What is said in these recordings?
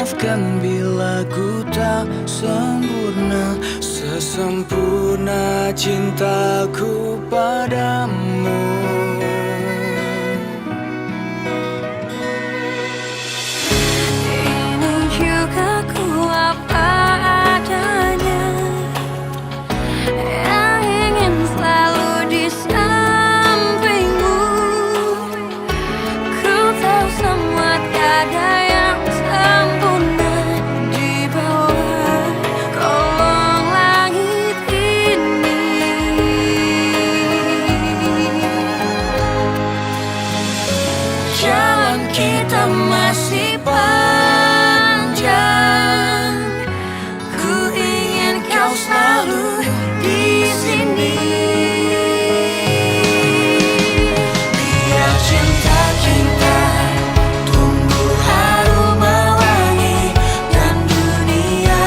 maafkan bila ku tak sempurna, sesempurna cintaku padamu. Ini juga ku apa adanya, yang ingin selalu di sampingmu. Ku tahu semua tiada yang sempurna di bawah kolong langit ini. Jalan kita masih panjang, ku ingin kau selalu di sini. Biar cinta kita tumbuh harum mewangi, dan dunia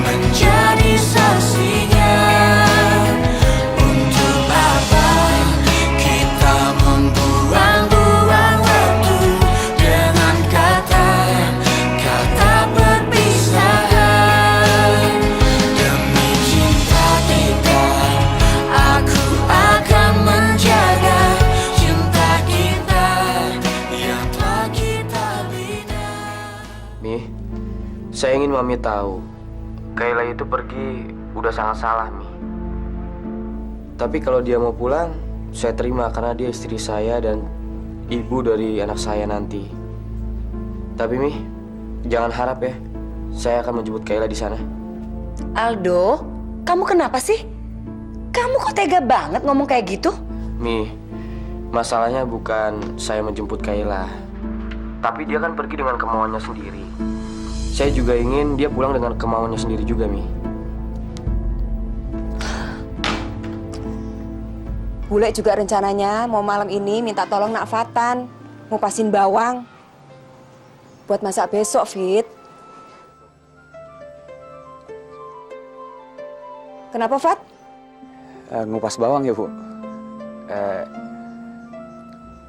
menjadi saksinya. Untuk apa kita membuang-buang waktu dengan kata-kata perpisahan. Demi cinta kita, aku akan menjaga cinta kita yang telah kita bina. Mi, saya ingin Mami tahu, Kayla itu pergi udah sangat salah, Mi. Tapi kalau dia mau pulang, saya terima karena dia istri saya dan ibu dari anak saya nanti. Tapi Mi, jangan harap ya, saya akan menjemput Kayla di sana. Aldo, kamu kenapa sih? Kamu kok tega banget ngomong kayak gitu? Mi, masalahnya bukan saya menjemput Kayla, tapi dia kan pergi dengan kemauannya sendiri. Saya juga ingin dia pulang dengan kemauannya sendiri juga, Mi. Bule juga rencananya mau malam ini minta tolong Nak Fatan ngupasin bawang buat masak besok, Fit. Kenapa, Fat? Ngupas bawang ya, Bu.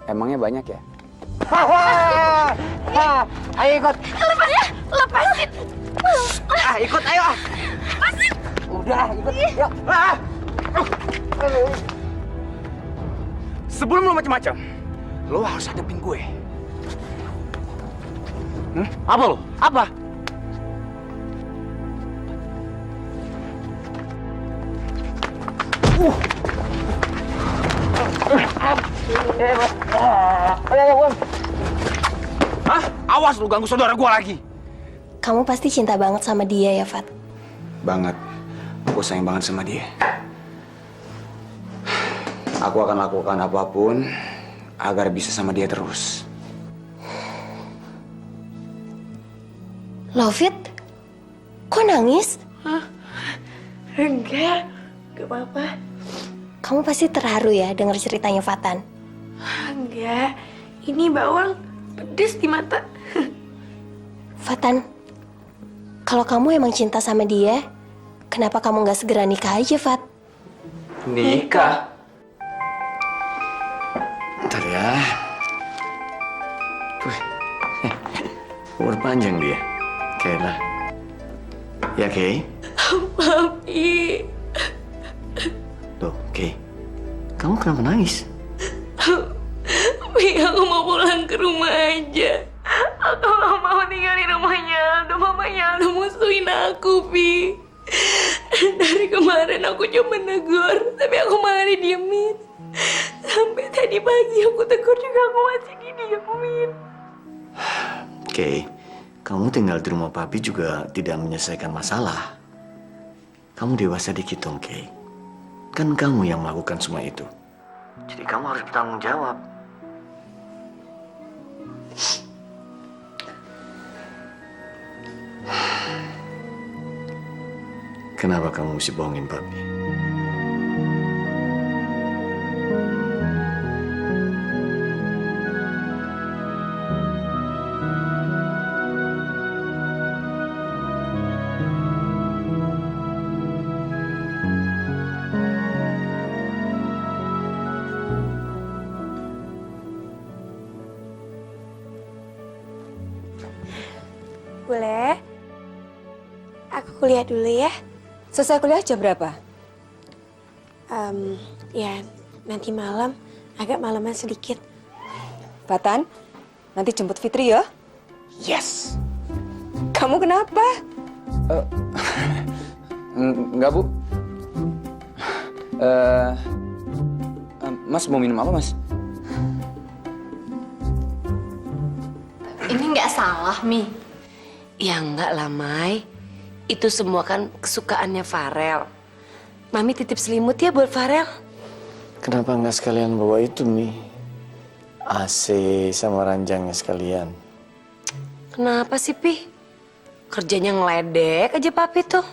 Emangnya banyak ya? Ayo ikut. Lepas ya, lepasin. Ikut ayo. Lepasin. Udah ikut. Yuk. Sebelum lo macam-macam, lo harus hadapin gue. Apa lo? Apa? Hah? Awas lu ganggu saudara gua lagi. Kamu pasti cinta banget sama dia ya, Fat? Banget. Aku sayang banget sama dia. Aku akan lakukan apapun agar bisa sama dia terus. Loh, Fit? Kok nangis? Enggak apa-apa. Kamu pasti terharu ya dengar ceritanya Fatan. Enggak, ini bawang pedes di mata. Fatan, kalau kamu emang cinta sama dia, kenapa kamu nggak segera nikah aja, Fat? Nikah? Ntar ya. Wih, umur panjang dia, Kayla. Ya, Kay? Papi, Tuh, Kay, kamu kenapa nangis? Papi, aku mau pulang ke rumah aja. Aku gak mau tinggal di rumahnya Aldo. Mamanya Aldo musuhin aku, Pi. Dari kemarin aku cuma negur, tapi aku malah didiemin. Sampai tadi pagi aku tegur juga, aku masih didiemin. Kay, kamu tinggal di rumah papi juga tidak menyelesaikan masalah. Kamu dewasa dikit dong, Kay. Kan kamu yang melakukan semua itu. Jadi kamu harus bertanggung jawab. Kenapa kamu mesti bohongin papi? Boleh? Aku kuliah dulu ya. Selesai kuliah jam berapa? Ya, nanti malam. Agak malaman sedikit. Fatan, nanti jemput Fitri ya. Yes. Kamu kenapa? Enggak, Bu. Mas mau minum apa, Mas? Ini nggak salah, Mi. Ya enggak lah, Mai. Itu semua kan kesukaannya Farel. Mami titip selimut ya buat Farel. Kenapa nggak sekalian bawa itu, Mi? AC sama ranjangnya sekalian. Kenapa sih, Pi? Kerjanya ngeledek aja papi tuh.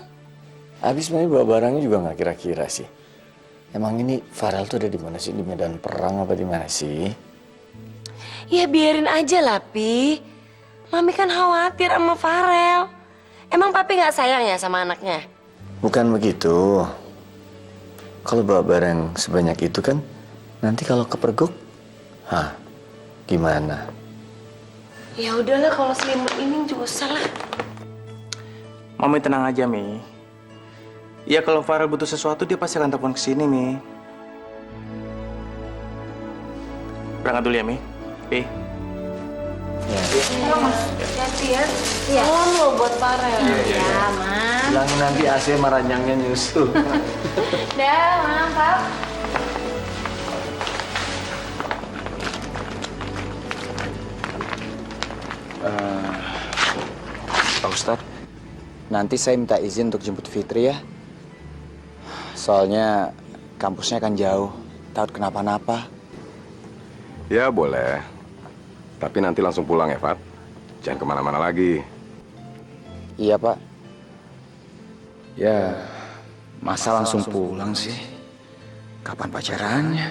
Habis Mami bawa barangnya juga nggak kira-kira sih. Emang ini Farel tuh ada di mana sih? Di medan perang apa di mana sih? Ya biarin aja lah, Pi. Mami kan khawatir sama Farel. Emang papi nggak sayang ya sama anaknya? Bukan begitu. Kalau bawa barang sebanyak itu kan, nanti kalau kepergok, gimana? Ya udahlah, kalau selimut ini juga salah. Mami tenang aja, Mi. Ya kalau Farel butuh sesuatu, dia pasti akan telepon ke sini, Mi. Berangkat dulu ya, Mi. Pi. Hati ya. Salam lo buat Farel. Ya, Mas. Bilangin nanti AC sama ranjangnya nyusul. Dah, mantap. Pak Ustadz, nanti saya minta izin untuk jemput Fitri ya. Soalnya kampusnya kan jauh, takut kenapa-napa. Ya boleh, tapi nanti langsung pulang ya, Fat. Jangan kemana-mana lagi. Iya, Pak. Ya, masa langsung pulang sih? Kapan pacarannya?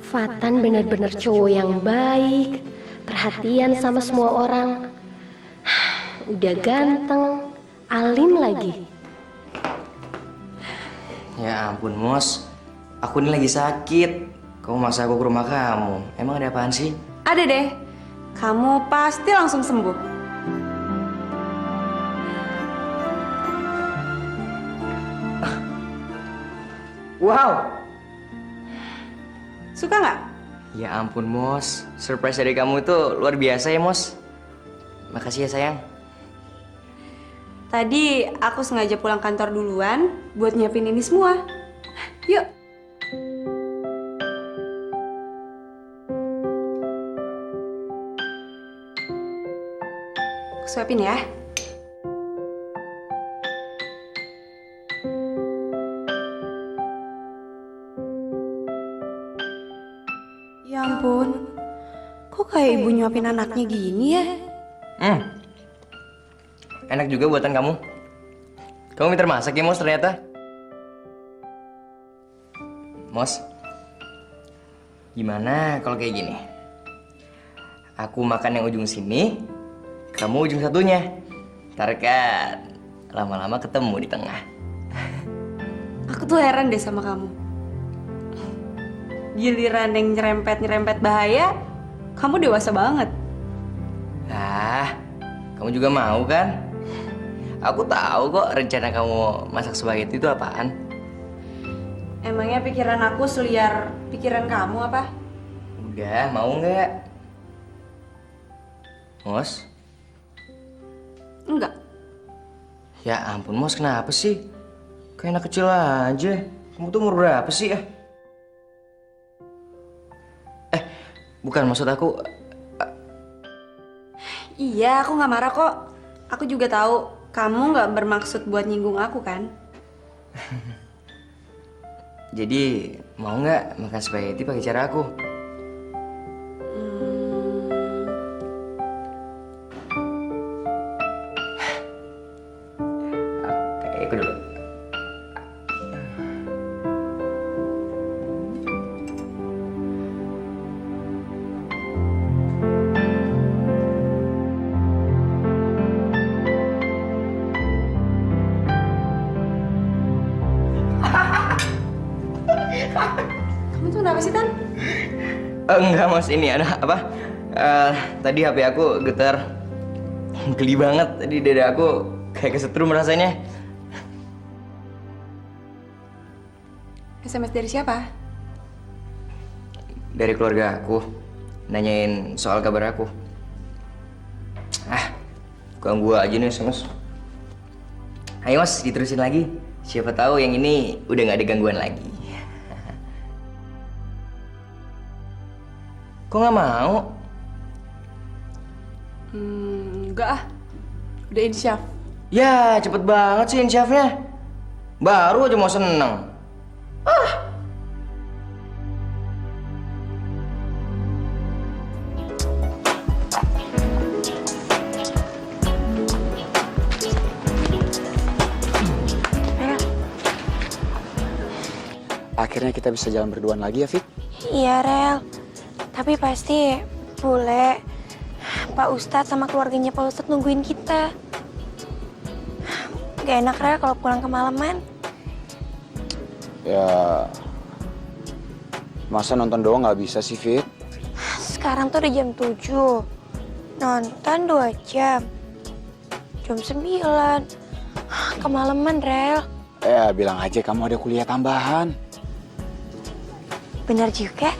Fatan benar-benar cowok yang baik, perhatian sama semua orang. Udah ganteng, alim lagi. Ya ampun, Mos. Aku ini lagi sakit. Kamu maksa aku ke rumah kamu. Emang ada apaan sih? Ada deh. Kamu pasti langsung sembuh. Wow. Suka nggak? Ya ampun, Mos. Surprise dari kamu itu luar biasa ya, Mos. Makasih ya, sayang. Tadi aku sengaja pulang kantor duluan buat nyiapin ini semua. Yuk. Aku suapin ya. Ya ampun, kok kayak ibu nyuapin anaknya gini ya? Enak juga buatan kamu. Kamu pintar masak ya, Mos, ternyata. Mos, gimana kalau kayak gini? Aku makan yang ujung sini, kamu ujung satunya. Ntar kan lama-lama ketemu di tengah. Aku tuh heran deh sama kamu. Giliran yang nyerempet-nyerempet bahaya, kamu dewasa banget. Ah, kamu juga mau kan? Aku tahu kok rencana kamu masak spaghetti itu apaan. Emangnya pikiran aku seliar pikiran kamu apa? Udah, mau nggak? Mos? Enggak. Ya ampun, Mos, kenapa sih? Kayak anak kecil aja. Kamu tuh umur berapa sih ya? Bukan, maksud aku... Iya, aku nggak marah kok. Aku juga tahu kamu nggak bermaksud buat nyinggung aku kan? Jadi, mau nggak makan spaghetti pakai cara aku? Oke, aku dulu. Kamu tuh kenapa sih, Tan? Enggak, Mas, ini ada apa? Tadi HP aku getar. Geli banget. Tadi dada aku kayak kesetrum rasanya. SMS dari siapa? Dari keluarga aku. Nanyain soal kabar aku. Ganggu aja nih SMS. Ayo mas, diterusin lagi. Siapa tahu yang ini udah nggak ada gangguan lagi. Kok nggak mau? Enggak ah. Udah insyaf. Ya, cepet banget sih insyafnya. Baru aja mau seneng. Akhirnya kita bisa jalan berduaan lagi ya, Fit? Iya, Rel. Tapi pasti Bule, Pak Ustadz sama keluarganya Pak Ustadz nungguin kita. Gak enak, Rel, kalau pulang kemalaman. Ya, masa nonton doang nggak bisa sih, Fit? Sekarang tuh udah jam 7. Nonton 2 jam. Jam 9. Kemalaman, Rel. Ya, bilang aja kamu ada kuliah tambahan. Bener juga.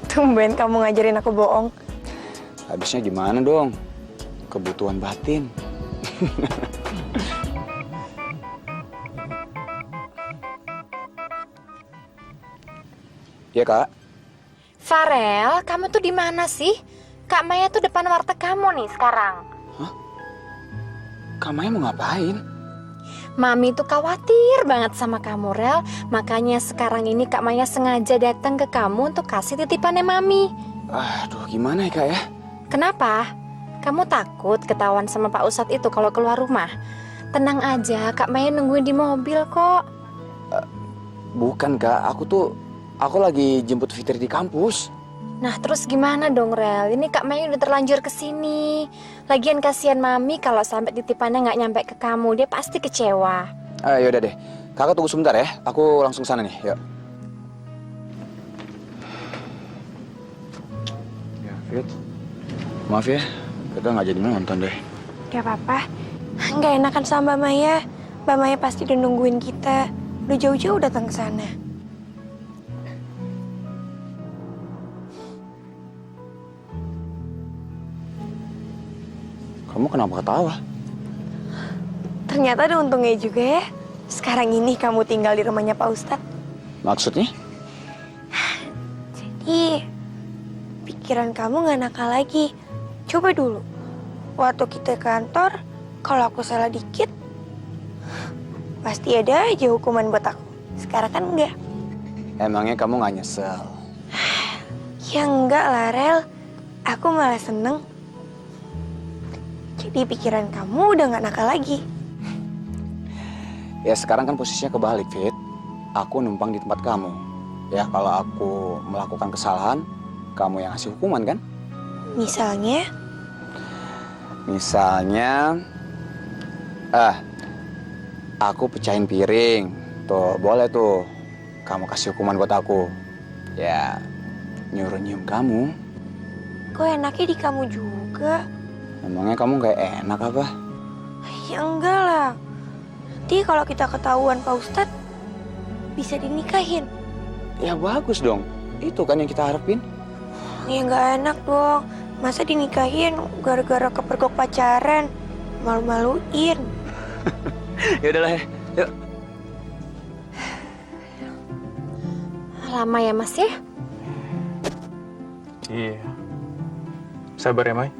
Tumben kamu ngajarin aku bohong. Habisnya gimana dong? Kebutuhan batin. Ya, Kak. Farel, kamu tuh di mana sih? Kak Maya tuh depan warteg kamu nih sekarang. Kak Maya mau ngapain? Mami tuh khawatir banget sama kamu, Rel. Makanya sekarang ini Kak Maya sengaja datang ke kamu untuk kasih titipannya Mami. Aduh, gimana ya, Kak ya? Kenapa? Kamu takut ketahuan sama Pak Ustadz itu kalau keluar rumah? Tenang aja, Kak Maya nungguin di mobil kok. Bukan, Kak. Aku lagi jemput Fitri di kampus. Nah terus gimana dong, Rel? Ini Kak Maya udah terlanjur kesini. Lagian kasihan Mami kalau sampai titipannya nggak nyampe ke kamu. Dia pasti kecewa. Yaudah deh. Kakak tunggu sebentar ya. Aku langsung sana nih. Yuk. Ya, Fit. Maaf ya. Kita nggak jadi nonton deh. Gak apa-apa. Nggak enakan sama Mbak Maya. Mbak Maya pasti udah nungguin kita. Udah jauh-jauh datang ke sana. Kamu kenapa ketawa? Ternyata ada untungnya juga ya. Sekarang ini kamu tinggal di rumahnya Pak Ustadz. Maksudnya? Jadi, pikiran kamu nggak nakal lagi. Coba dulu. Waktu kita kantor, kalau aku salah dikit, pasti ada aja hukuman buat aku. Sekarang kan enggak. Emangnya kamu nggak nyesel? Ya enggak lah, Rel. Aku malah seneng. Jadi pikiran kamu udah nggak nakal lagi. Ya sekarang kan posisinya kebalik, Fit. Aku numpang di tempat kamu. Ya kalau aku melakukan kesalahan, kamu yang ngasih hukuman kan? Misalnya? Aku pecahin piring. Tuh, boleh tuh. Kamu kasih hukuman buat aku. Ya, nyuruh nyium kamu. Kok enaknya di kamu juga? Emangnya kamu gak enak apa? Ya enggak lah. Nanti kalau kita ketahuan Pak Ustadz, bisa dinikahin. Ya bagus dong. Itu kan yang kita harapin. Ya nggak enak dong. Masa dinikahin gara-gara kepergok pacaran? Malu-maluin. Ya udahlah ya. Yuk. Lama ya Mas ya? Iya. Sabar ya, Mai.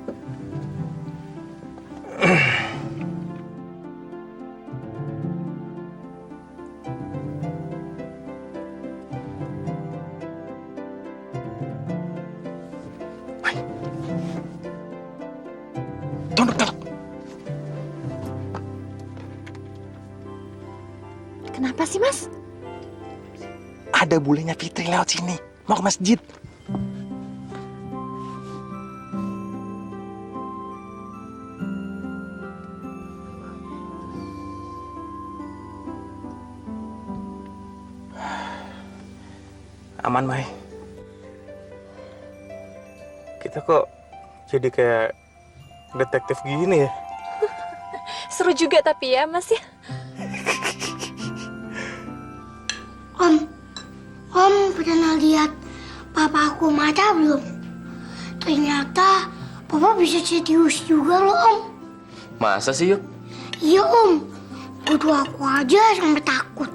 Kenapa sih Mas? Ada bulenya Fitri lewat sini. Mau ke masjid. Aman, Mai. kita kok jadi kayak detektif gini ya? Seru juga tapi ya, Mas ya. Om pernah lihat papa aku mata belum? Ternyata papa bisa serius juga loh, Om. Masa sih, Yuk? Iya, Om. Kudu aku aja sampai takut.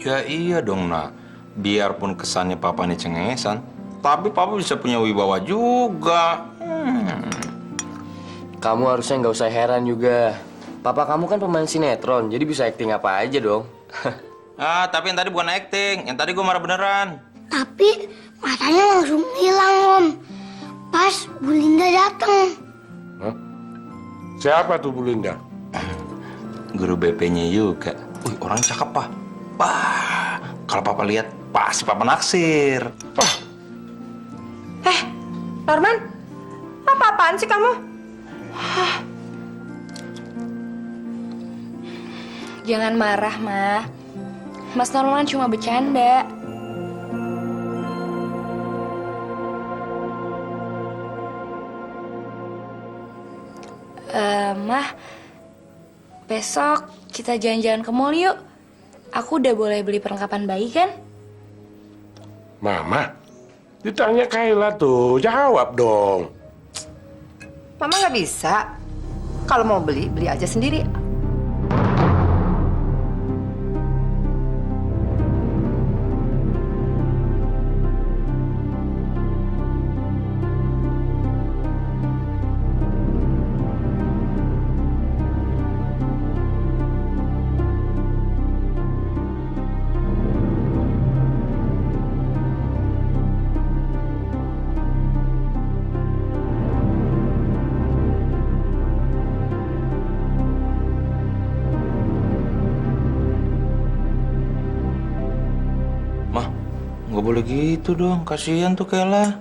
Ya iya dong, nak. Biarpun kesannya papa ini cengengesan, tapi papa bisa punya wibawa juga. Kamu harusnya nggak usah heran juga. Papa kamu kan pemain sinetron, jadi bisa acting apa aja dong. Tapi yang tadi bukan acting, yang tadi gue marah beneran. Tapi matanya langsung hilang, Om. Pas Bu Linda datang. Siapa tuh Bu Linda? Guru BP-nya juga. Wih, orang cakep, Pak. Wah, kalau papa lihat, pasti papa naksir. Norman, apa-apaan sih kamu? Jangan marah, Ma. Mas Norman cuma bercanda. Mah, besok kita jalan-jalan ke mall yuk. Aku udah boleh beli perlengkapan bayi kan? Mama, ditanya Kayla tuh, jawab dong. Mama nggak bisa. Kalau mau beli, beli aja sendiri. Nggak boleh gitu dong, kasihan tuh Kayla.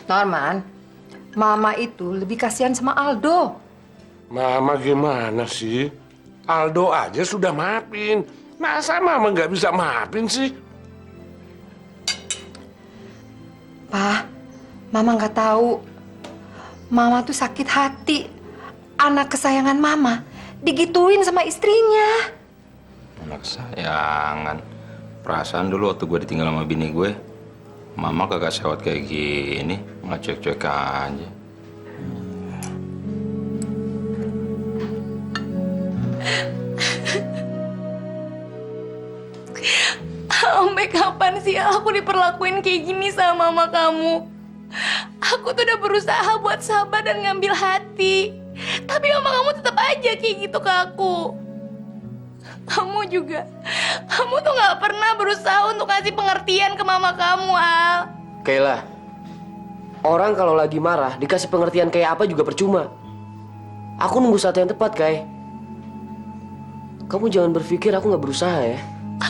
Norman, Mama itu lebih kasihan sama Aldo. Mama gimana sih? Aldo aja sudah maafin. Masa Mama nggak bisa maafin sih? Pak, Mama nggak tahu. Mama tuh sakit hati. Anak kesayangan Mama digituin sama istrinya. Anak kesayangan. Perasaan dulu waktu gue ditinggal sama bini gue, Mama kagak sewot kayak gini, malah cuek-cuek aja. Sampai kapan sih aku diperlakuin kayak gini sama mama kamu? Aku tuh udah berusaha buat sabar dan ngambil hati. Tapi mama kamu tetap aja kayak gitu ke aku. Kamu juga, kamu tuh gak pernah berusaha untuk ngasih pengertian ke mama kamu, Al. Kayla, orang kalau lagi marah dikasih pengertian kayak apa juga percuma. Aku nunggu saat yang tepat, Kay. Kamu jangan berpikir aku nggak berusaha ya.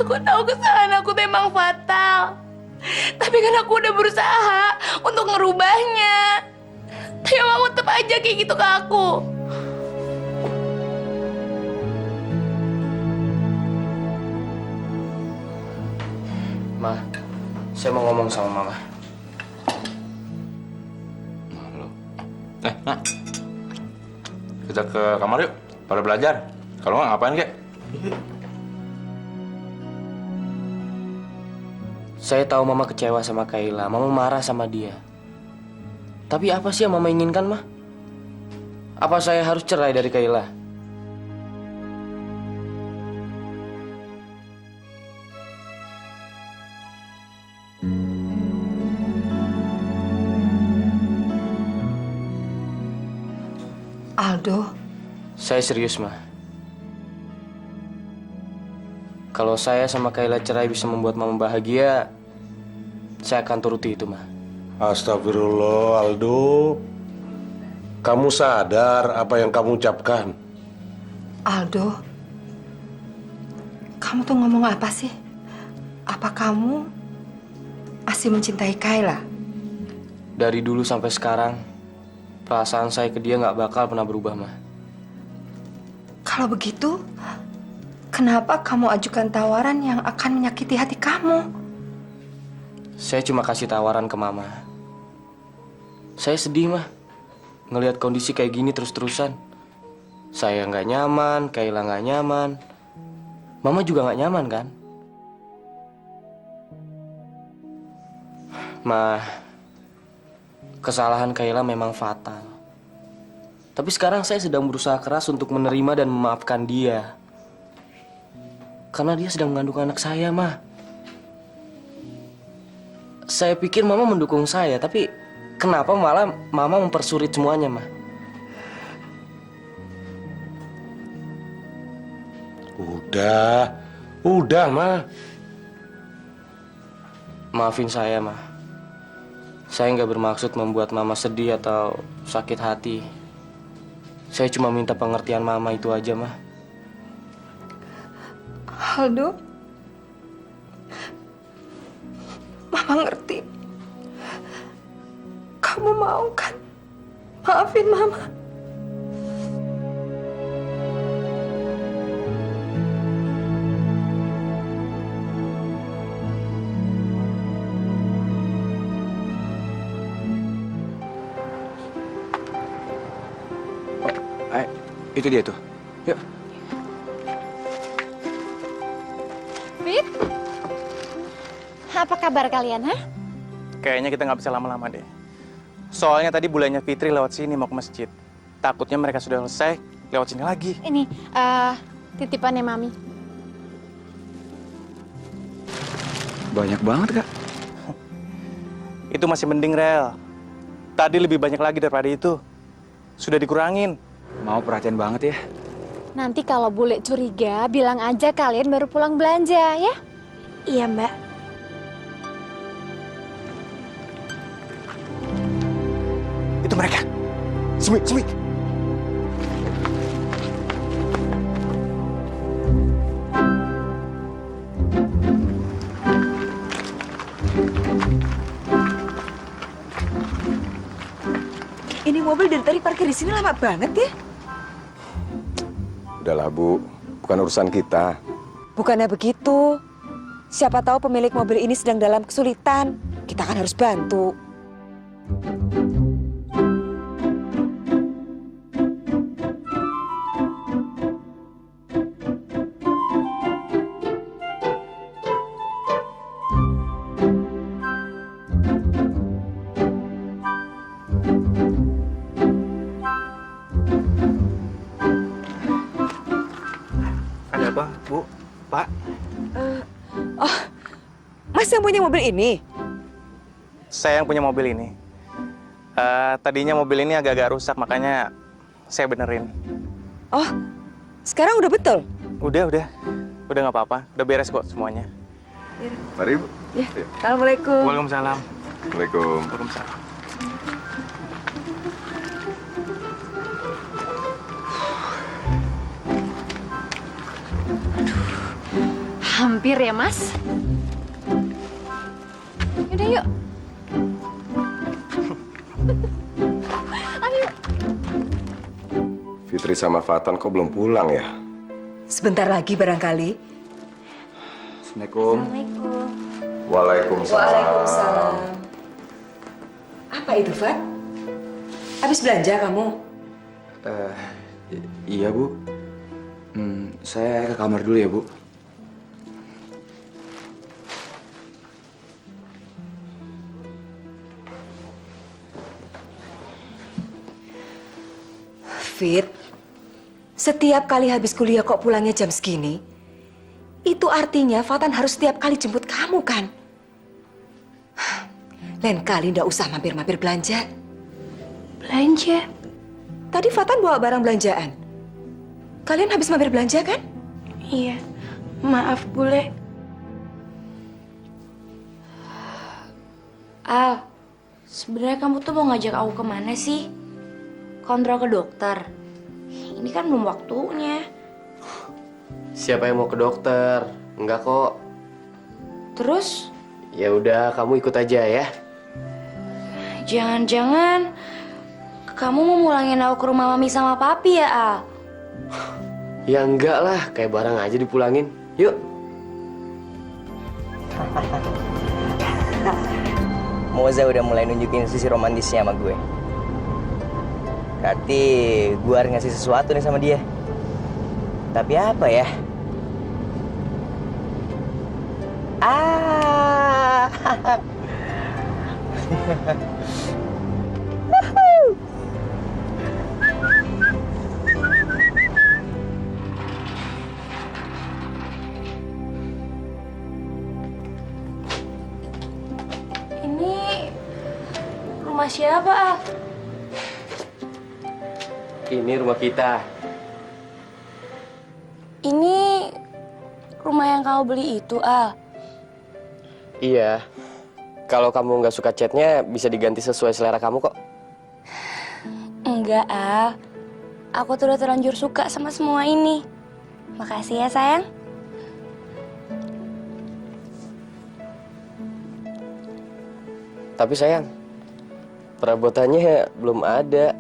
Aku tahu kesalahan aku tuh emang fatal. Tapi kan aku udah berusaha untuk ngerubahnya. Tapi mama tetap aja kayak gitu ke aku. Ma, saya mau ngomong sama Mama. Nah, kita ke kamar yuk, pada belajar. Kalau nggak ngapain kek? Saya tahu Mama kecewa sama Kayla, Mama marah sama dia. Tapi apa sih yang Mama inginkan, Ma? Apa saya harus cerai dari Kayla? Aldo, Saya serius, Ma. Kalau saya sama Kayla cerai bisa membuat Mama bahagia, saya akan turuti itu, Ma. Astagfirullah, Aldo. Kamu sadar apa yang kamu ucapkan? Aldo, kamu tuh ngomong apa sih? Apa kamu masih mencintai Kayla? Dari dulu sampai sekarang, perasaan saya ke dia nggak bakal pernah berubah, Ma. Kalau begitu, kenapa kamu ajukan tawaran yang akan menyakiti hati kamu? Saya cuma kasih tawaran ke Mama. Saya sedih, Mah. Ngelihat kondisi kayak gini terus-terusan. Saya nggak nyaman, Kayla nggak nyaman. Mama juga nggak nyaman, kan? Mah, kesalahan Kayla memang fatal. Tapi sekarang saya sedang berusaha keras untuk menerima dan memaafkan dia. Karena dia sedang mengandung anak saya, Mah. Saya pikir Mama mendukung saya, tapi kenapa malah Mama mempersulit semuanya, Mah? Udah, Mah. Maafin saya, Mah. Saya nggak bermaksud membuat Mama sedih atau sakit hati. Saya cuma minta pengertian Mama itu aja, Mah. Aldo, Mama ngerti. Kamu mau kan maafin Mama? Itu dia tuh. Yuk. Fit, apa kabar kalian, ha? Kayaknya kita nggak bisa lama-lama deh. Soalnya tadi bulannya Fitri lewat sini mau ke masjid. Takutnya mereka sudah selesai, lewat sini lagi. Ini, titipannya Mami. Banyak banget, Kak. Itu masih mending, Rel. Tadi lebih banyak lagi daripada itu. Sudah dikurangin. Mau perhatian banget ya. Nanti kalau bule curiga, bilang aja kalian baru pulang belanja, ya? Iya, Mbak. Itu mereka. Sumi. Ini mobil dari tadi parkir di sini lama banget ya? Udahlah, Bu. Bukan urusan kita. Bukannya begitu. Siapa tahu pemilik mobil ini sedang dalam kesulitan. Kita kan harus bantu. Ada apa, Bu? Pak? Mas yang punya mobil ini? Saya yang punya mobil ini. Tadinya mobil ini agak-agak rusak, makanya saya benerin. Oh, sekarang udah betul? Udah nggak apa-apa. Udah beres kok semuanya. Mari, Bu. Ya. Assalamualaikum. Waalaikumsalam. Assalamualaikum. Waalaikumsalam. Hampir ya, Mas? Yaudah, yuk. Ayo. Fitri sama Fatan kok belum pulang ya? Sebentar lagi barangkali. Assalamualaikum. Waalaikumsalam. Waalaikumsalam. Apa itu, Fat? Habis belanja kamu? Iya, Bu. Saya ke kamar dulu ya, Bu. Fit, setiap kali habis kuliah kok pulangnya jam segini? Itu artinya Fatan harus setiap kali jemput kamu, kan? Lain kali ndak usah mampir-mampir belanja. Belanja? Tadi Fatan bawa barang belanjaan. Kalian habis mampir belanja, kan? Iya. Maaf, Bule. Al, sebenarnya kamu tuh mau ngajak aku kemana sih? Kontrol ke dokter. Ini kan belum waktunya. Siapa yang mau ke dokter? Enggak kok. Terus? Ya udah, kamu ikut aja ya. Jangan-jangan kamu mau mulangin aku ke rumah Mami sama Papi ya, Al? Ya enggak lah, kayak barang aja dipulangin. Yuk. Moza udah mulai nunjukin sisi romantisnya sama gue. Berarti gue harus ngasih sesuatu nih sama dia. Tapi apa ya? Ini rumah siapa, Al? Ini rumah kita. Ini rumah yang kau beli itu, Al? Iya. Kalau kamu nggak suka catnya, bisa diganti sesuai selera kamu kok. Enggak, Al. Aku tuh udah terlanjur suka sama semua ini. Makasih ya, sayang. Tapi sayang, perabotannya belum ada.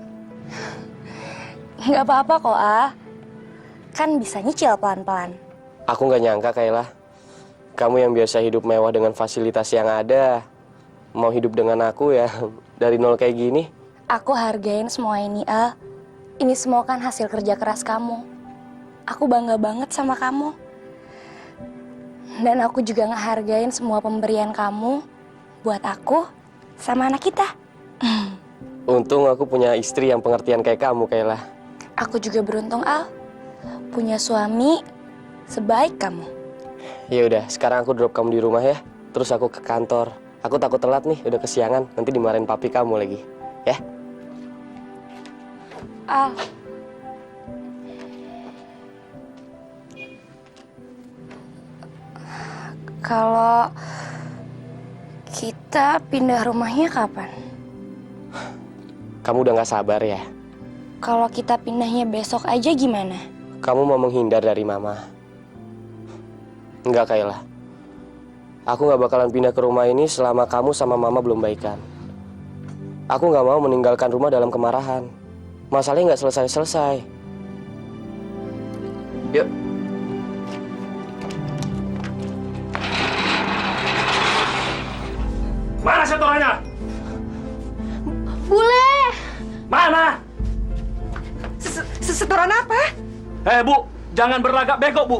Nggak apa-apa kok, Al. Kan bisa nyicil pelan-pelan. Aku nggak nyangka, Kayla. Kamu yang biasa hidup mewah dengan fasilitas yang ada, mau hidup dengan aku ya dari nol kayak gini. Aku hargain semua ini, Al. Ini semua kan hasil kerja keras kamu. Aku bangga banget sama kamu. Dan aku juga ngehargain semua pemberian kamu buat aku sama anak kita. Untung aku punya istri yang pengertian kayak kamu, Kayla. Aku juga beruntung, Al. Punya suami sebaik kamu. Ya udah, sekarang aku drop kamu di rumah ya. Terus aku ke kantor. Aku takut telat nih, udah kesiangan. Nanti dimarahin papi kamu lagi, ya? Al. Kalau kita pindah rumahnya kapan? Kamu udah gak sabar ya? Kalau kita pindahnya besok aja gimana? Kamu mau menghindar dari mama? Enggak, Kayla. Aku gak bakalan pindah ke rumah ini selama kamu sama mama belum baikan. Aku gak mau meninggalkan rumah dalam kemarahan. Masalahnya gak selesai-selesai. Yuk. Mana setorannya? Bule! Mana? Setoran apa? Bu, jangan berlagak bego, Bu.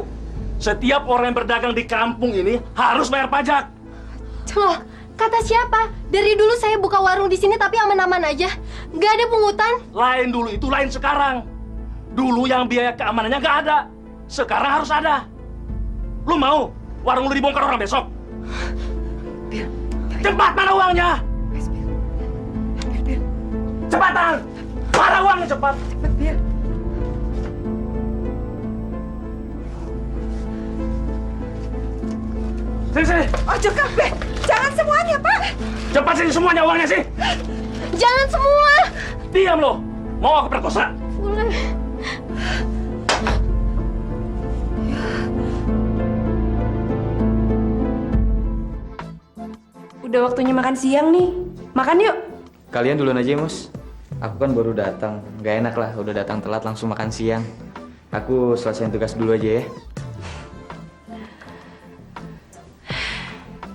Setiap orang yang berdagang di kampung ini harus bayar pajak. Loh, kata siapa? Dari dulu saya buka warung di sini tapi aman-aman aja. Nggak ada pungutan. Lain dulu itu lain sekarang. Dulu yang biaya keamanannya nggak ada. Sekarang harus ada. Lu mau warung lu dibongkar orang besok? Cepat, mana uangnya? Cepatan! Mana uangnya cepat? Sini. Ojo kabeh, jangan semuanya, Pak. Cepat sini semuanya uangnya sih. Jangan semua. Diam lo. Mau aku perkosa? Bule. Udah waktunya makan siang nih. Makan yuk. Kalian duluan aja, Mus. Aku kan baru datang. Gak enak lah udah datang telat langsung makan siang. Aku selesaiin tugas dulu aja ya.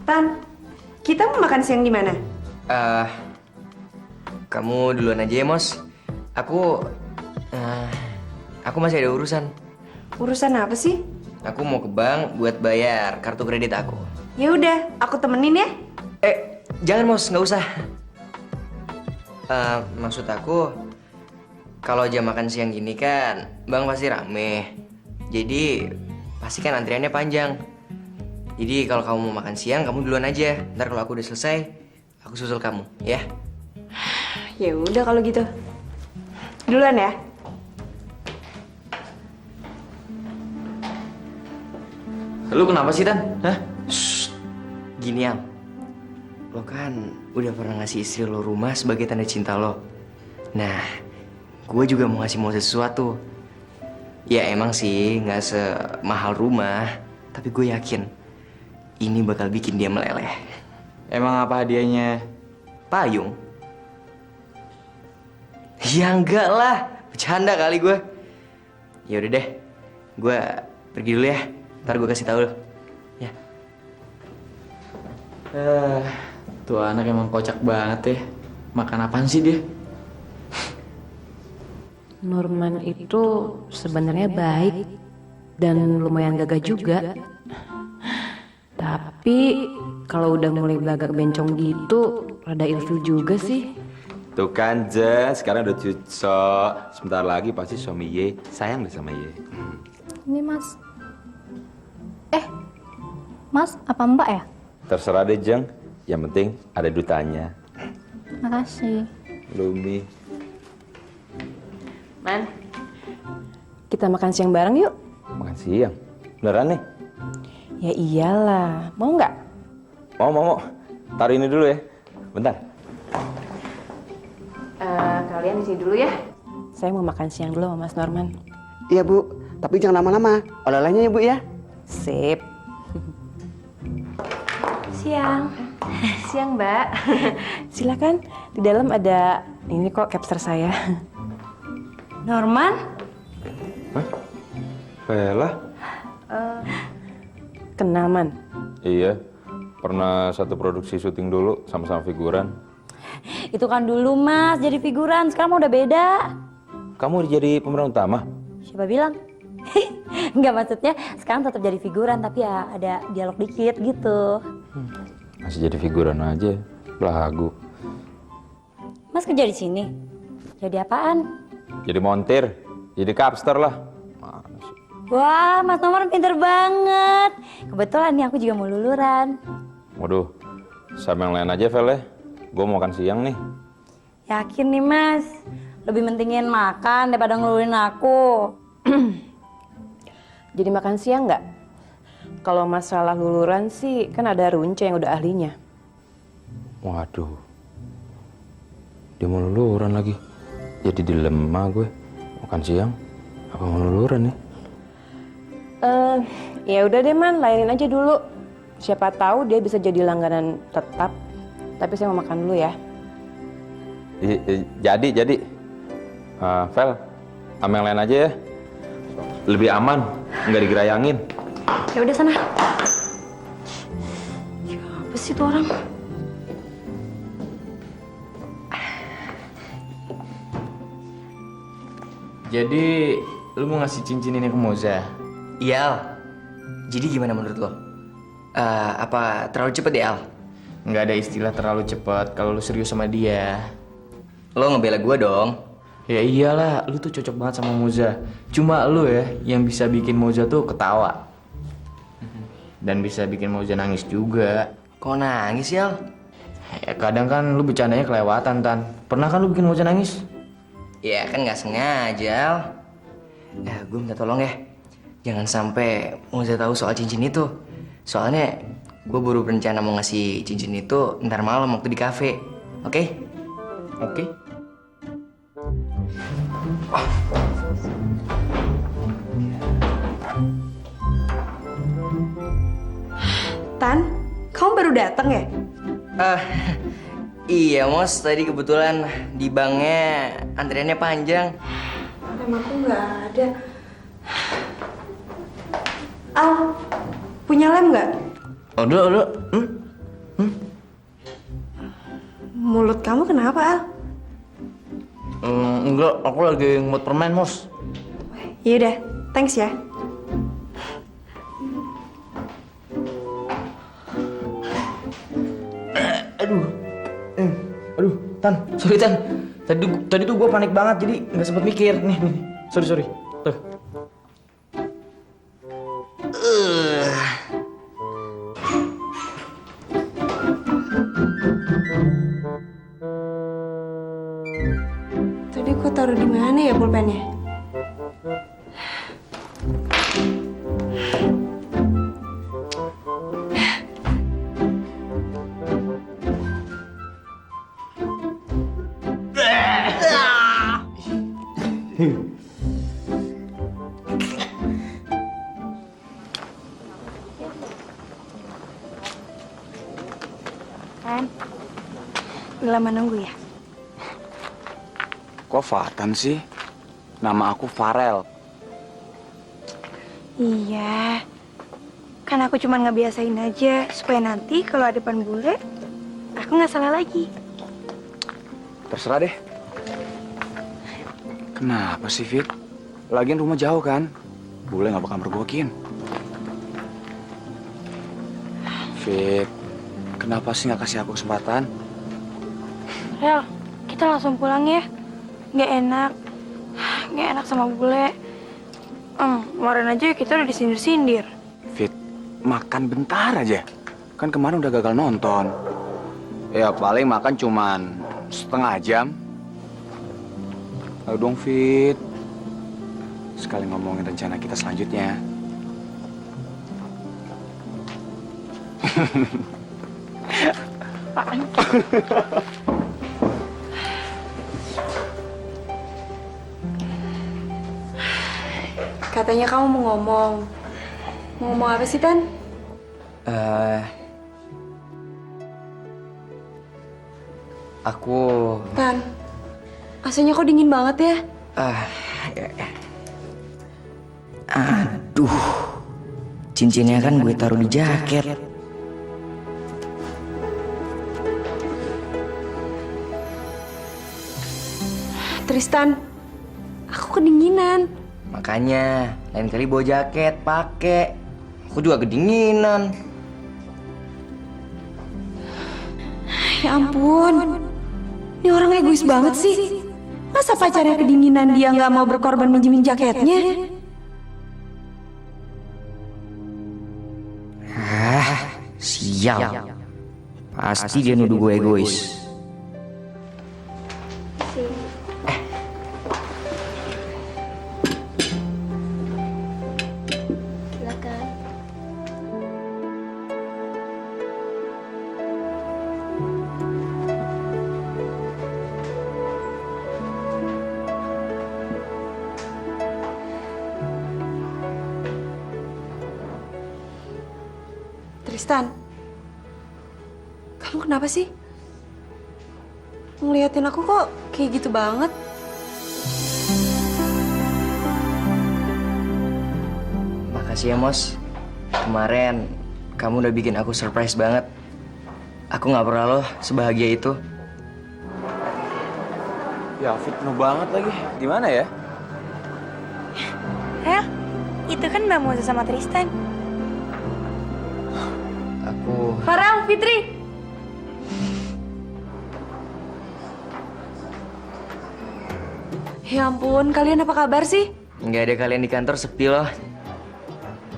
Tan, kita mau makan siang di mana? Kamu duluan aja ya, Mos. Aku masih ada urusan. Urusan apa sih? Aku mau ke bank buat bayar kartu kredit aku. Ya udah, aku temenin ya. Jangan, Mos, nggak usah. Maksud aku, kalau jam makan siang gini kan, bank pasti rame. Jadi, pasti kan antriannya panjang. Jadi kalau kamu mau makan siang, kamu duluan aja. Ntar kalau aku udah selesai, aku susul kamu, ya? Ya udah kalau gitu. Duluan ya. Lu kenapa sih, Tan? Hah? Gini, Am. Lo kan udah pernah ngasih istri lo rumah sebagai tanda cinta lo. Nah, gue juga mau ngasih mau sesuatu. Ya emang sih nggak semahal rumah, tapi gue yakin ini bakal bikin dia meleleh. Emang apa hadiahnya? Payung? Ya enggak lah, bercanda kali gue. Ya udah deh, gue pergi dulu ya. Ntar gue kasih tahu lo. Ya. Tuh anak emang kocak banget ya. Makan apaan sih dia? Norman itu sebenarnya baik dan lumayan gagah juga. Tapi kalau udah mulai belagak bencong gitu, rada ilfil juga sih. Tuh kan, Jen, sekarang udah cocok. Sebentar lagi pasti suami Ye sayang deh sama Ye. Ini Mas. Mas, apa Mbak ya? Terserah deh, Jeng. Yang penting ada dutannya. Makasih. Lumi. Man, kita makan siang bareng yuk. Makan siang? Beneran nih? Ya iyalah, mau nggak? Mau. Taruh ini dulu ya. Bentar. Kalian di sini dulu ya. Saya mau makan siang dulu sama Mas Norman. Iya Bu, tapi jangan lama-lama. Oleh-olehnya ya Bu ya. Sip. Siang. Siang Mbak. Silakan, di dalam ada ini kok capster saya. Norman? Bella? Kenal Man? Iya. Pernah satu produksi syuting dulu sama-sama figuran. Itu kan dulu Mas, jadi figuran. Sekarang udah beda. Kamu jadi pemeran utama? Siapa bilang? Enggak, maksudnya sekarang tetap jadi figuran, tapi ya ada dialog dikit gitu. Masih jadi figuran aja, lagu. Mas kerja di sini? Jadi apaan? Jadi montir, jadi capster lah. Wah, Mas Norman pinter banget. Kebetulan nih aku juga mau luluran. Waduh, sama yang lain aja, Vel ya. Gue mau makan siang nih. Yakin nih Mas? Lebih mentingin makan daripada ngelulurin aku. Jadi makan siang nggak? Kalau masalah luluran sih kan ada Runce yang udah ahlinya. Waduh, dia mau luluran lagi. Jadi dilema gue. Makan siang, apa mau luluran nih? Ya udah deh Man, layanin aja dulu. Siapa tahu dia bisa jadi langganan tetap. Tapi saya mau makan dulu ya. Jadi. Vel, sama yang lain aja ya. Lebih aman, nggak digerayangin. Ya udah sana. Apa sih tuh orang? Jadi, lu mau ngasih cincin ini ke Moza? Iya, Al. Jadi gimana menurut lo? Apa terlalu cepet ya, Al? Nggak ada istilah terlalu cepat kalau lu serius sama dia. Lo ngebela gue dong. Ya iyalah, lu tuh cocok banget sama Moza. Cuma lu ya yang bisa bikin Moza tuh ketawa. Dan bisa bikin Moza nangis juga. Kok nangis ya, Al? Ya kadang kan lu bercandanya kelewatan, Tan. Pernah kan lu bikin Moza nangis? Ya kan nggak sengaja, Al. Ya gue minta tolong ya. Jangan sampai Moza tahu soal cincin itu. Soalnya gue baru berencana mau ngasih cincin itu ntar malam waktu di kafe. Oke? Oke. Tan, kamu baru datang ya? Iya, Mos. Tadi kebetulan di banknya antriannya panjang. Rem aku nggak ada. Al, punya lem nggak? Udah. Mulut kamu kenapa, Al? Enggak, aku lagi ngemut permen, Mos. Yaudah, thanks ya. Aduh, Tan, sorry Tan. Tadi tuh gue panik banget, jadi nggak sempet mikir. Nih, sorry. Tuh. Tadi gua taruh di mana ya pulpennya? Kan? Udah lama nunggu ya? Kok Fatan sih? Nama aku Farel. Iya. Kan aku cuma ngebiasain aja supaya nanti kalau ada depan bule, aku aku nggak salah lagi. Terserah deh. Kenapa sih, Fit? Lagian rumah jauh kan? Bule nggak bakal mergokin. Fit, kenapa sih nggak kasih aku kesempatan? Rel, kita langsung pulang ya. Nggak enak sama bule. Kemarin aja kita udah disindir-sindir. Fit, makan bentar aja. Kan kemarin udah gagal nonton. Ya paling makan cuman setengah jam. Ayo dong, Fit. Sekali ngomongin rencana kita selanjutnya. Katanya kamu mau ngomong. Mau ngomong apa sih, Tan? Aku... Tan, AC-nya kok dingin banget ya? Aduh, cincinnya kan gue taruh di jaket. Tristan, aku kedinginan. Makanya, lain kali bawa jaket, pakai. Aku juga kedinginan. Ya ampun, ini orang egois banget sih. Masa pacarnya kedinginan dia nggak mau berkorban minjemin jaketnya? Sial. Pasti dia nuduh gue egois. Silakan. Tristan, kamu kenapa sih? Ngeliatin aku kok kayak gitu banget? Makasih ya, Mos. Kemarin kamu udah bikin aku surprise banget. Aku nggak pernah loh sebahagia itu. Ya, Fit penuh banget lagi. Gimana ya? Rel, itu kan Mbak Moza sama Tristan. Aku... Farel, Fitri. Ya ampun, kalian apa kabar sih? Nggak ada kalian di kantor, sepi loh.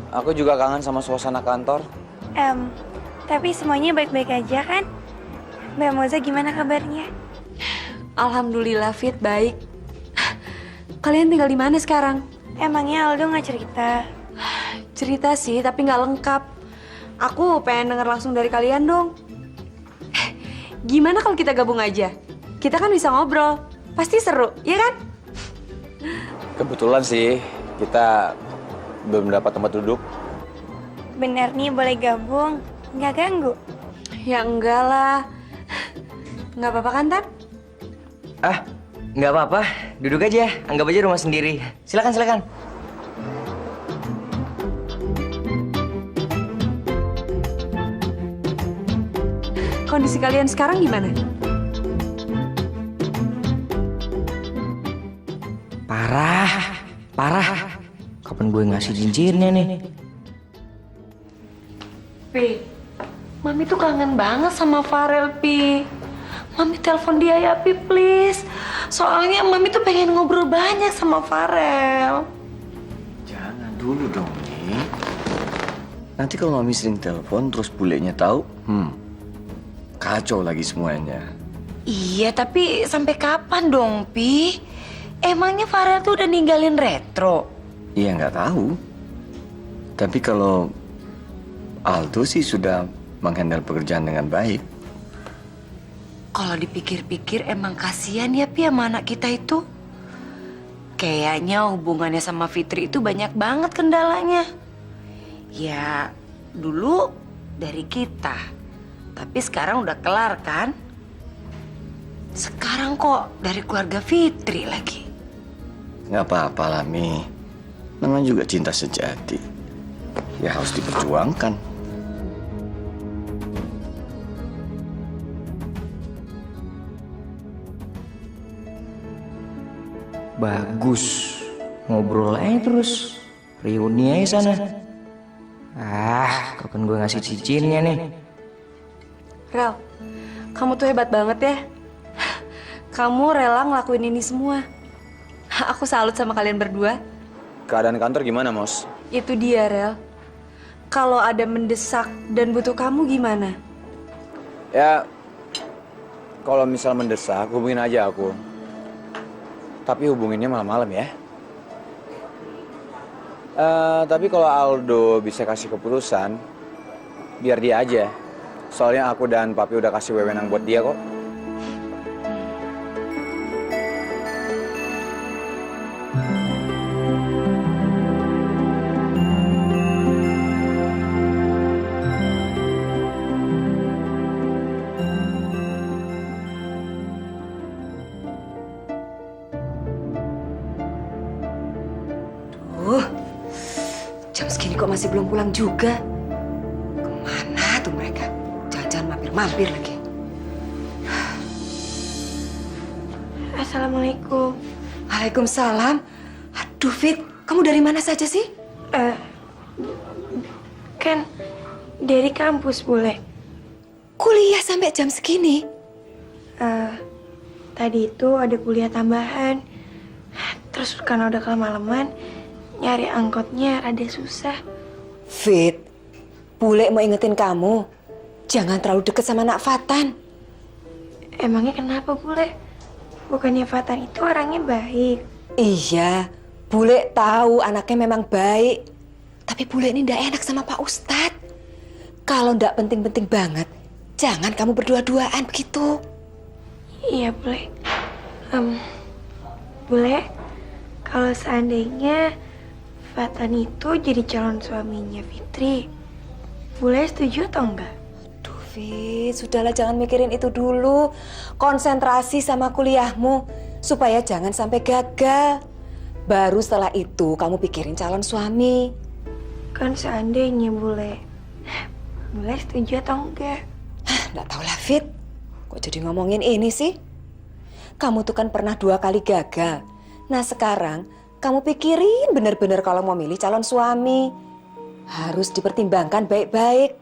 Aku juga kangen sama suasana kantor. Tapi semuanya baik-baik aja kan? Mbak Moza gimana kabarnya? Alhamdulillah, Fit, baik. Kalian tinggal di mana sekarang? Emangnya Aldo nggak cerita? Cerita sih, tapi nggak lengkap. Aku pengen denger langsung dari kalian dong. Gimana kalau kita gabung aja? Kita kan bisa ngobrol. Pasti seru, ya kan? Kebetulan sih, kita belum dapat tempat duduk. Bener nih, boleh gabung. Nggak ganggu? Ya enggak lah. Nggak apa-apa kan, Tan? Nggak apa-apa. Duduk aja. Anggap aja rumah sendiri. Silakan. Kondisi kalian sekarang gimana? Parah. Kapan gue ngasih cincinnya nih? Pi, Mami tuh kangen banget sama Farel, Pi. Mami telepon dia ya, Pi, please. Soalnya Mami tuh pengen ngobrol banyak sama Farel. Jangan dulu dong, nih. Nanti kalau Mami sering telepon terus bulenya tahu, kacau lagi semuanya. Iya, tapi sampai kapan dong, Pi? Emangnya Farel tuh udah ninggalin Retro? Iya nggak tahu. Tapi kalau Aldo sih sudah menghandle pekerjaan dengan baik. Kalau dipikir-pikir emang kasihan ya, Pi, sama anak kita itu. Kayaknya hubungannya sama Fitri itu banyak banget kendalanya. Ya, dulu dari kita. Tapi sekarang udah kelar kan? Sekarang kok dari keluarga Fitri lagi. Nggak apa-apa lah, Mi. Namanya juga cinta sejati. Ya harus diperjuangkan. Bagus. Ngobrol aja terus. Reuni aja sana. Kapan gue ngasih cincinnya nih? Rel, kamu tuh hebat banget ya. Kamu rela ngelakuin ini semua. Aku salut sama kalian berdua. Keadaan kantor gimana, Mos? Itu dia, Rel. Kalau ada mendesak dan butuh kamu gimana? Ya, kalau misal mendesak, hubungin aja aku. Tapi hubunginnya malam-malam ya. Tapi kalau Aldo bisa kasih keputusan, biar dia aja. Soalnya aku dan Papi udah kasih wewenang buat dia kok. Jam segini kok masih belum pulang juga? Kemana tuh mereka? Jangan-jangan mampir-mampir lagi. Assalamualaikum. Waalaikumsalam. Aduh, Fit, kamu dari mana saja sih? Kan dari kampus, Bule. Kuliah sampai jam segini? Tadi itu ada kuliah tambahan. Terus karena udah kemalaman, nyari angkotnya rada susah. Fit, Bule mau ingetin kamu, jangan terlalu deket sama Nak Fatan. Emangnya kenapa, Bule? Bukannya Fatan itu orangnya baik? Iya, Bule tahu anaknya memang baik. Tapi Bule ini ndak enak sama Pak Ustadz. Kalau ndak penting-penting banget, jangan kamu berdua-duaan begitu. Iya, Bule. Bule, kalau seandainya Fatan itu jadi calon suaminya Fitri, Bule setuju atau enggak? Duh, Fit, sudahlah jangan mikirin itu dulu. Konsentrasi sama kuliahmu, supaya jangan sampai gagal. Baru setelah itu kamu pikirin calon suami. Kan seandainya, Bule. Bule setuju atau enggak? Nggak tahu lah, Fit. Kok jadi ngomongin ini sih? Kamu tuh kan pernah 2 kali gagal. Nah sekarang kamu pikirin bener-bener kalau mau milih calon suami. Harus dipertimbangkan baik-baik.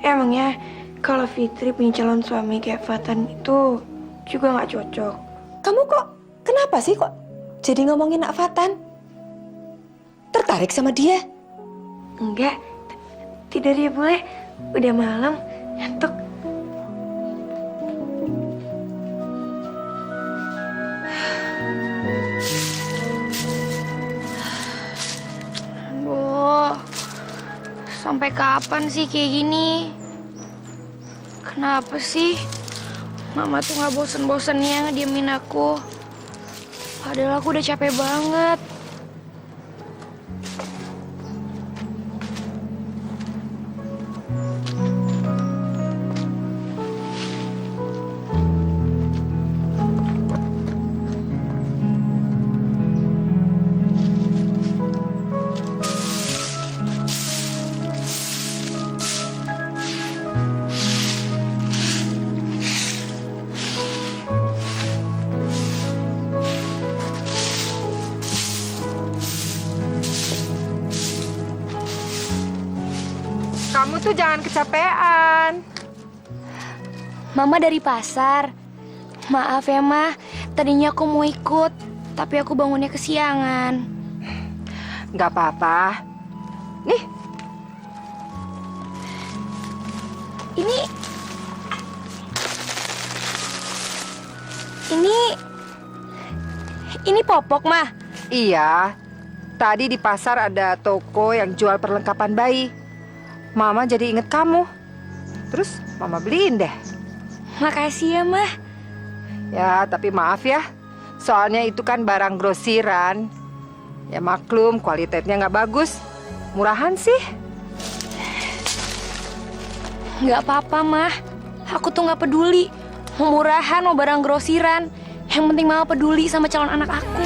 Emangnya kalau Fitri punya calon suami kayak Fatan itu juga nggak cocok? Kamu kok, kenapa sih kok jadi ngomongin Nak Fatan? Tertarik sama dia? Enggak, tidur ya, Bule. Udah malam, ngantuk. Sampai kapan sih kayak gini? Kenapa sih Mama tuh gak bosen-bosennya ngediemin aku? Padahal aku udah capek banget. Kamu tuh jangan kecapean. Mama dari pasar. Maaf ya, Ma. Tadinya aku mau ikut, tapi aku bangunnya kesiangan. Nggak apa-apa. Nih. Ini popok, Ma. Iya. Tadi di pasar ada toko yang jual perlengkapan bayi. Mama jadi inget kamu. Terus Mama beliin deh. Makasih ya, Ma. Ya, tapi maaf ya. Soalnya itu kan barang grosiran. Ya maklum, kualitasnya nggak bagus. Murahan sih. Nggak apa-apa, Ma. Aku tuh nggak peduli. Mau murahan, mau barang grosiran. Yang penting Mama peduli sama calon anak aku.